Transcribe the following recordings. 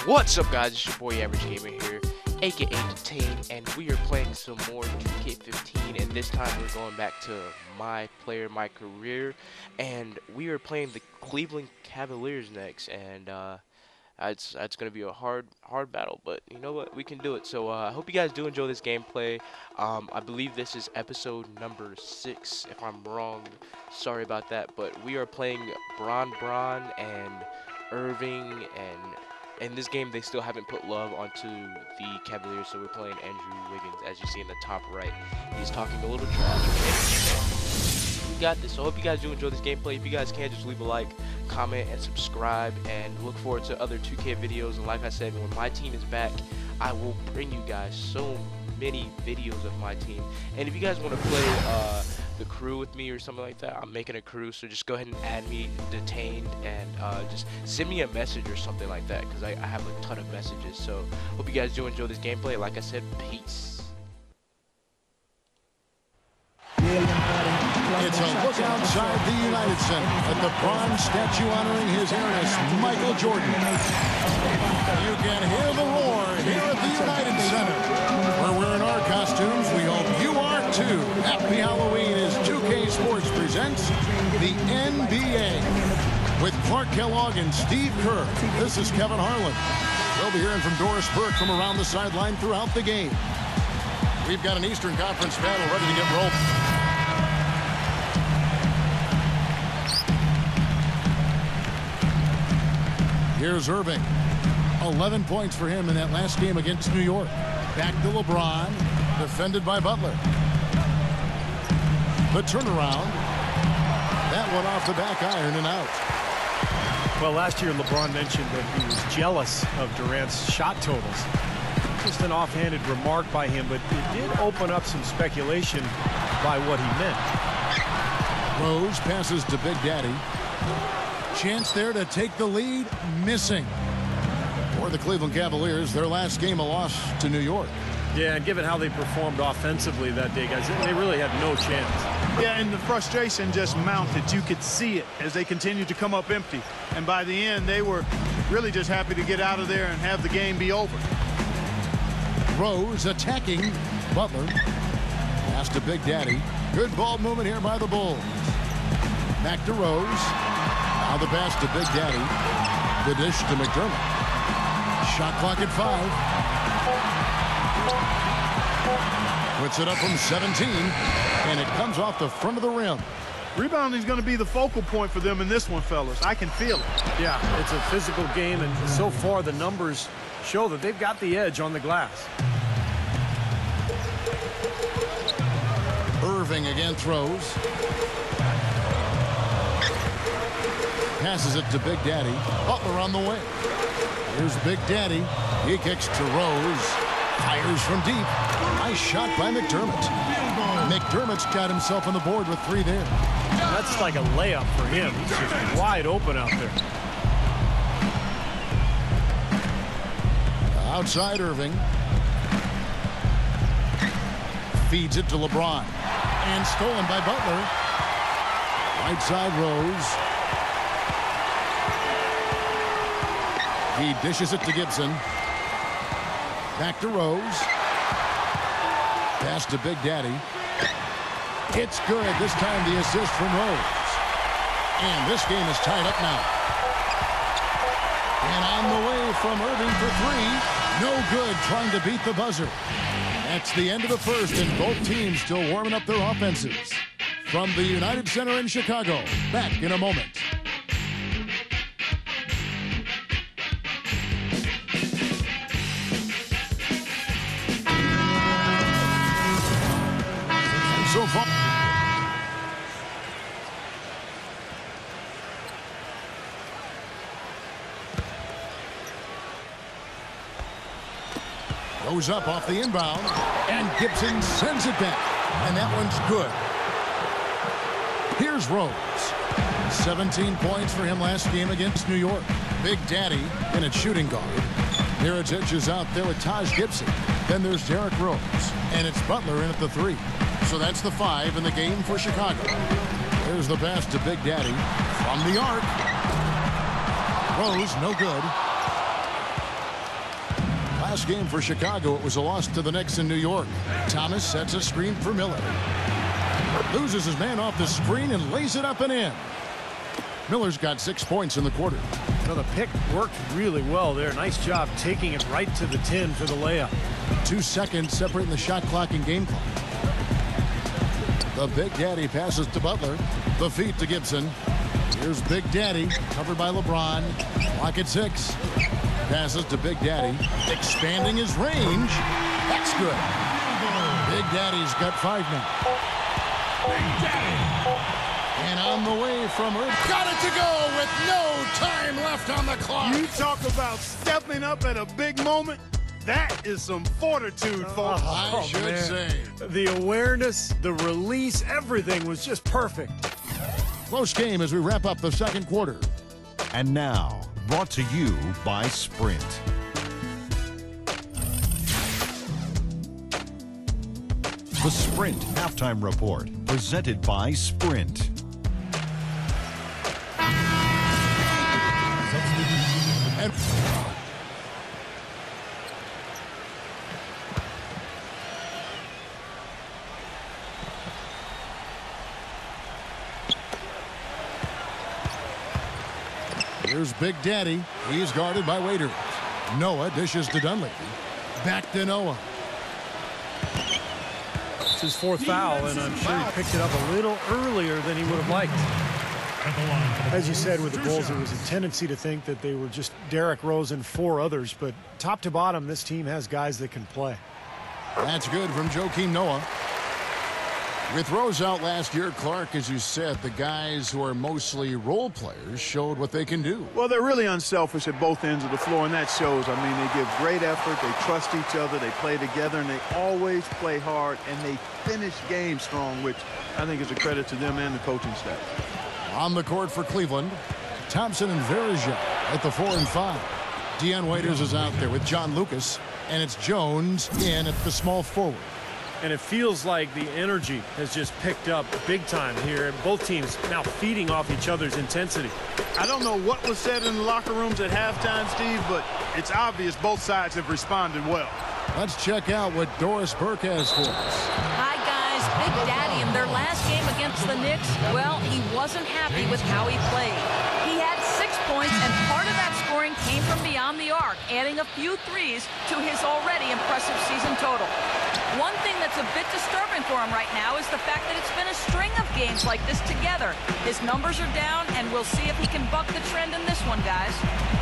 What's up, guys? It's your boy Average Gamer here, aka Detain, and we are playing some more 2K15, and this time we're going back to MyCareer, and we are playing the Cleveland Cavaliers next, and it's gonna be a hard battle, but you know what, we can do it. So I hope you guys do enjoy this gameplay. I believe this is episode number 6. If I'm wrong, sorry about that, but we are playing Bron and Irving, and in this game, they still haven't put love onto the Cavaliers, so we're playing Andrew Wiggins, as you see in the top right. He's talking a little trash. We got this, so I hope you guys do enjoy this gameplay. If you guys can, just leave a like, comment, and subscribe, and look forward to other 2K videos. And like I said, when my team is back, I will bring you guys so many videos of my team. And if you guys want to play the crew with me or something like that, I'm making a crew, so just go ahead and add me, Detained, and just send me a message or something like that, because I have a ton of messages. So hope you guys do enjoy this gameplay. Like I said, peace. It's a look outside the United Center at the bronze statue honoring his heiress, Michael Jordan. You can hear the roar here at the United Center. We're wearing our costumes. We hope you are too. Happy Halloween as 2K Sports presents the NBA. With Clark Kellogg and Steve Kerr, this is Kevin Harlan. We'll be hearing from Doris Burke from around the sideline throughout the game. We've got an Eastern Conference battle ready to get rolling. Here's Irving. 11 points for him in that last game against New York. Back to LeBron. Defended by Butler. The turnaround. That one off the back iron and out. Well, last year LeBron mentioned that he was jealous of Durant's shot totals. Just an offhanded remark by him, but it did open up some speculation by what he meant. Rose passes to Big Daddy. Chance there to take the lead, missing. For the Cleveland Cavaliers, their last game a loss to New York. Yeah, and given how they performed offensively that day, guys, they really had no chance. Yeah, and the frustration just mounted. You could see it as they continued to come up empty. And by the end, they were really just happy to get out of there and have the game be over. Rose attacking Butler. Pass to Big Daddy. Good ball movement here by the Bulls. Back to Rose. Now the pass to Big Daddy. The dish to McDermott. Shot clock at 5. Puts it up from 17. And it comes off the front of the rim. Rebounding is going to be the focal point for them in this one, fellas. I can feel it. Yeah, it's a physical game, and so far the numbers show that they've got the edge on the glass. Irving again throws. Passes it to Big Daddy. Butler on the wing. Here's Big Daddy. He kicks to Rose. Fires from deep. Nice shot by McDermott. McDermott's got himself on the board with 3 there. That's like a layup for him. He's just wide open out there. Outside Irving. Feeds it to LeBron. And stolen by Butler. Right side Rose. He dishes it to Gibson. Back to Rose. Pass to Big Daddy. It's good. This time the assist from Rose. And this game is tied up now. And on the way from Irving for 3. No good, trying to beat the buzzer. That's the end of the first, and both teams still warming up their offenses. From the United Center in Chicago, back in a moment. So far. Goes up off the inbound, and Gibson sends it back, and that one's good. Here's Rose. 17 points for him last game against New York. Big Daddy in at shooting guard. Mirotic is out there with Taj Gibson. Then there's Derrick Rose, and it's Butler in at the 3. So that's the 5 in the game for Chicago. There's the pass to Big Daddy from the arc. Rose, no good. last game for Chicago, it was a loss to the Knicks in New York. Thomas sets a screen for Miller. Loses his man off the screen and lays it up and in. Miller's got 6 points in the quarter. Well, the pick worked really well there. Nice job taking it right to the 10 for the layup. 2 seconds separating the shot clock and game clock. The Big Daddy passes to Butler. The feed to Gibson. Here's Big Daddy, covered by LeBron. Clock at 6. Passes to Big Daddy, expanding his range. That's good. Big Daddy's got 5 now. Big Daddy. And on the way from Earth. Got it to go with no time left on the clock. You talk about stepping up at a big moment. That is some fortitude, folks. I should say. The awareness, the release, everything was just perfect. Close game as we wrap up the second quarter. And now, brought to you by Sprint. The Sprint Halftime Report, presented by Sprint. And here's Big Daddy. He's guarded by Waiters. Noah dishes to Dunleavy. Back to Noah. It's his 4th foul, and I'm sure he picked it up a little earlier than he would have liked. As you said, with the Bulls, there was a tendency to think that they were just Derrick Rose and 4 others, but top to bottom, this team has guys that can play. That's good from Joakim Noah. With Rose out last year, Clark, as you said, the guys who are mostly role players showed what they can do. Well, they're really unselfish at both ends of the floor, and that shows. I mean, they give great effort, they trust each other, they play together, and they always play hard, and they finish games strong, which I think is a credit to them and the coaching staff. On the court for Cleveland, Thompson and Verja at the 4 and 5. Dion Waiters is out there with John Lucas, and it's Jones in at the small forward. And it feels like the energy has just picked up big time here. Both teams now feeding off each other's intensity. I don't know what was said in the locker rooms at halftime, Steve, but it's obvious both sides have responded well. Let's check out what Doris Burke has for us. Hi, guys. Big Daddy in their last game against the Knicks, well, he wasn't happy with how he played. He had 6 points, and part of that scoring came from beyond the arc, adding a few threes to his already impressive season total. One thing that's a bit disturbing for him right now is the fact that it's been a string of games like this together. His numbers are down, and we'll see if he can buck the trend in this one, guys.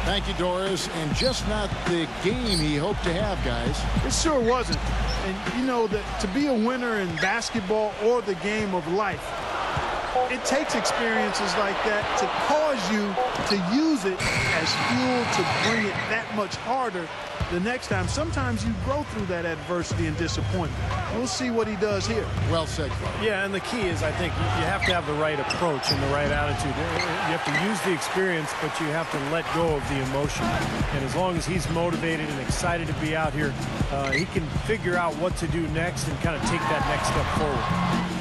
Thank you, Doris. And just not the game he hoped to have, guys. It sure wasn't. And you know that to be a winner in basketball or the game of life, it takes experiences like that to cause you to use it as fuel to bring it that much harder the next time. Sometimes you grow through that adversity and disappointment. We'll see what he does here. Well said, Clark. Yeah, and the key is, I think, you have to have the right approach and the right attitude. You have to use the experience, but you have to let go of the emotion. And as long as he's motivated and excited to be out here, he can figure out what to do next and kind of take that next step forward.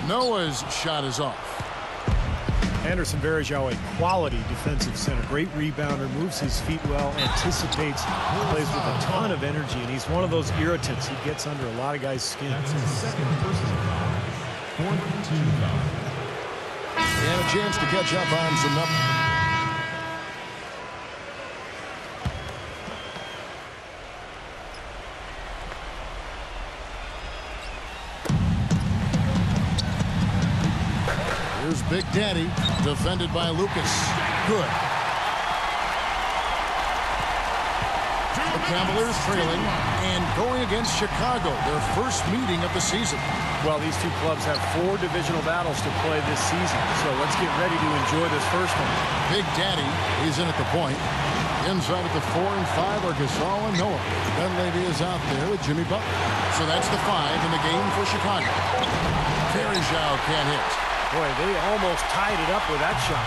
Noah's shot is off. Anderson Varejao, a quality defensive center. Great rebounder, moves his feet well, anticipates, plays with a ton of energy, and he's one of those irritants. He gets under a lot of guys' skin. And a chance to catch up on some numbers. Here's Big Daddy, defended by Lucas. Good. The Cavaliers trailing and going against Chicago, their first meeting of the season. Well, these two clubs have 4 divisional battles to play this season, so let's get ready to enjoy this first one. Big Daddy, he's in at the point. Inside at the 4 and 5 are Gasol and Noah. Dunleavy is out there with Jimmy Butler. So that's the 5 in the game for Chicago. Varejao can't hit. Boy, they almost tied it up with that shot.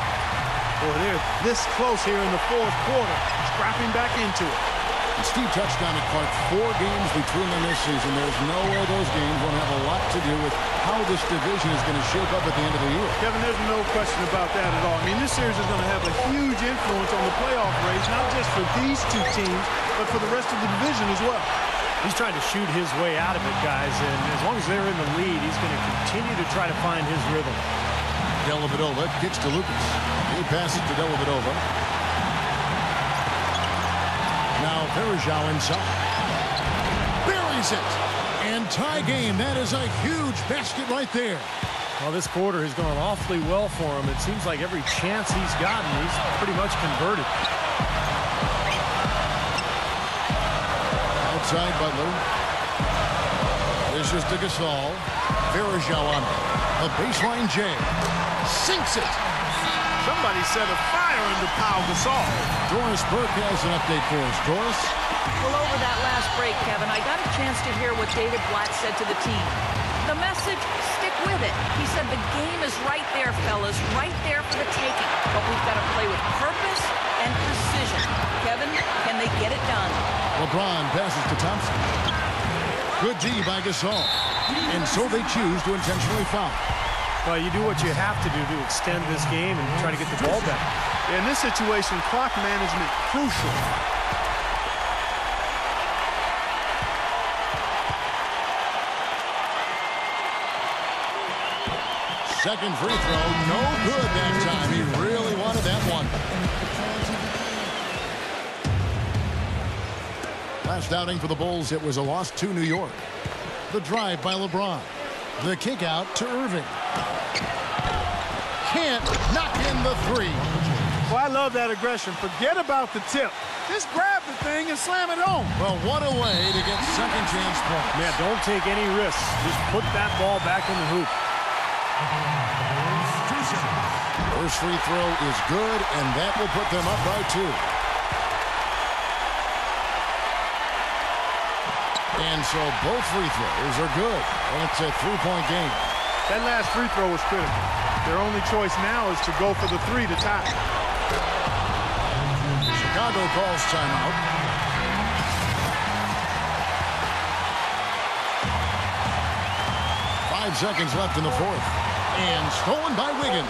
Boy, they're this close here in the fourth quarter, scrapping back into it. And Steve touched on it, Clark. 4 games between them this season. There's no way those games won't have a lot to do with how this division is going to shape up at the end of the year. Kevin, there's no question about that at all. I mean, this series is going to have a huge influence on the playoff race, not just for these two teams, but for the rest of the division as well. He's trying to shoot his way out of it, guys, and as long as they're in the lead, he's going to continue to try to find his rhythm. Dellavedova kicks to Lucas. He passes to Dellavedova. Now Verjao inside. Buries it. And tie game. That is a huge basket right there. Well, this quarter has gone awfully well for him. It seems like every chance he's gotten, he's pretty much converted. Outside Butler. This is to Gasol. Verjao on it. A baseline J. Sinks it. Somebody set a fire under Pau Gasol. Doris Burke has an update for us. Doris? Well, over that last break, Kevin, I got a chance to hear what David Blatt said to the team. The message, stick with it. He said the game is right there, fellas, right there for the taking. But we've got to play with purpose and precision. Kevin, can they get it done? LeBron passes to Thompson. Good D by Gasol. And so they choose to intentionally foul. Well, you do what you have to do to extend this game and try to get the ball back. In this situation, clock management crucial. Second free throw, no good that time. He really wanted that one. Last outing for the Bulls, it was a loss to New York. The drive by LeBron. The kick out to Irving. Can't knock in the three. Well, I love that aggression. Forget about the tip. Just grab the thing and slam it home. Well, what a way to get second chance points. Man, don't take any risks. Just put that ball back in the hoop. First free throw is good, and that will put them up by 2. And so both free throws are good, and it's a 3-point game. That last free throw was critical. Their only choice now is to go for the 3 to tie. Chicago calls timeout. Five seconds left in the fourth. And stolen by Wiggins.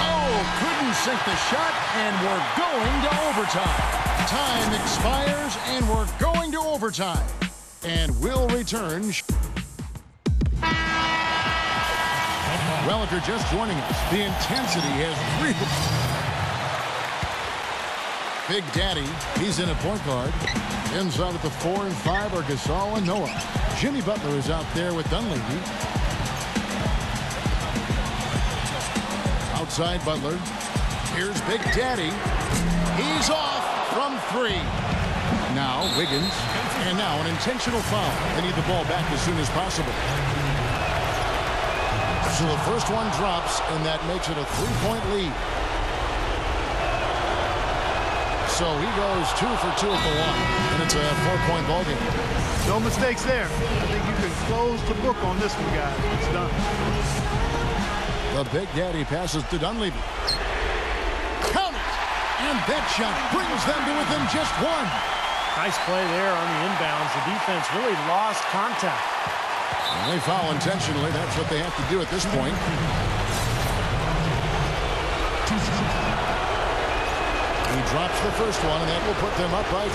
Oh, couldn't sink the shot, and we're going to overtime. Time expires, and we're going to overtime. And we'll return. Well, if you're just joining us, the intensity has really... Big Daddy, he's in at point guard. Inside at the 4 and 5 are Gasol and Noah. Jimmy Butler is out there with Dunleavy. Outside Butler. Here's Big Daddy. He's off from 3. Now Wiggins. And now an intentional foul. They need the ball back as soon as possible. So the first one drops, and that makes it a 3-point lead. So he goes 2 for 2 at the line, and it's a 4-point ball game. No mistakes there. I think you can close the book on this one, guys. It's done. The Big Daddy passes to Dunleavy. Count it! And that shot brings them to within just 1. Nice play there on the inbounds. The defense really lost contact. And they foul intentionally. That's what they have to do at this point. He drops the first one, and that will put them up by 2.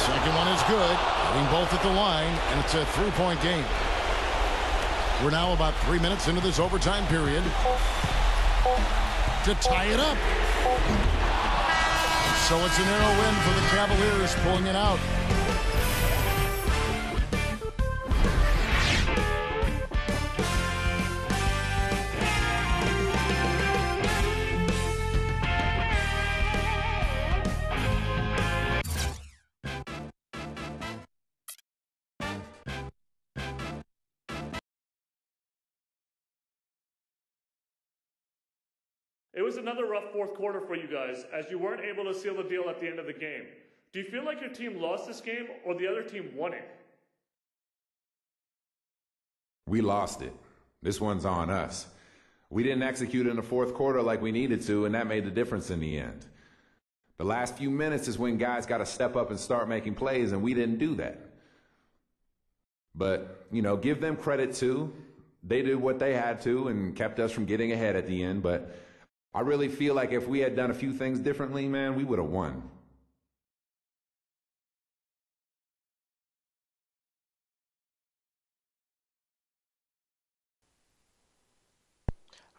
Second one is good. Hitting both at the line, and it's a 3-point game. We're now about 3 minutes into this overtime period. To tie it up. So it's a narrow win for the Cavaliers, pulling it out. It was another rough fourth quarter for you guys, as you weren't able to seal the deal at the end of the game. Do you feel like your team lost this game, or the other team won it? We lost it. This one's on us. We didn't execute in the fourth quarter like we needed to, and that made the difference in the end. The last few minutes is when guys got to step up and start making plays, and we didn't do that. But, give them credit too. They did what they had to and kept us from getting ahead at the end, but I really feel like if we had done a few things differently, man, we would have won.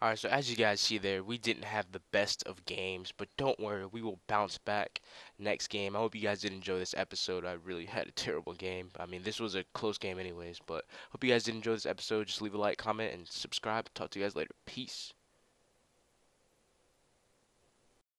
Alright, so as you guys see there, we didn't have the best of games, but don't worry, we will bounce back next game. I hope you guys did enjoy this episode. I really had a terrible game. I mean, this was a close game anyways, but hope you guys did enjoy this episode. Just leave a like, comment, and subscribe. Talk to you guys later. Peace.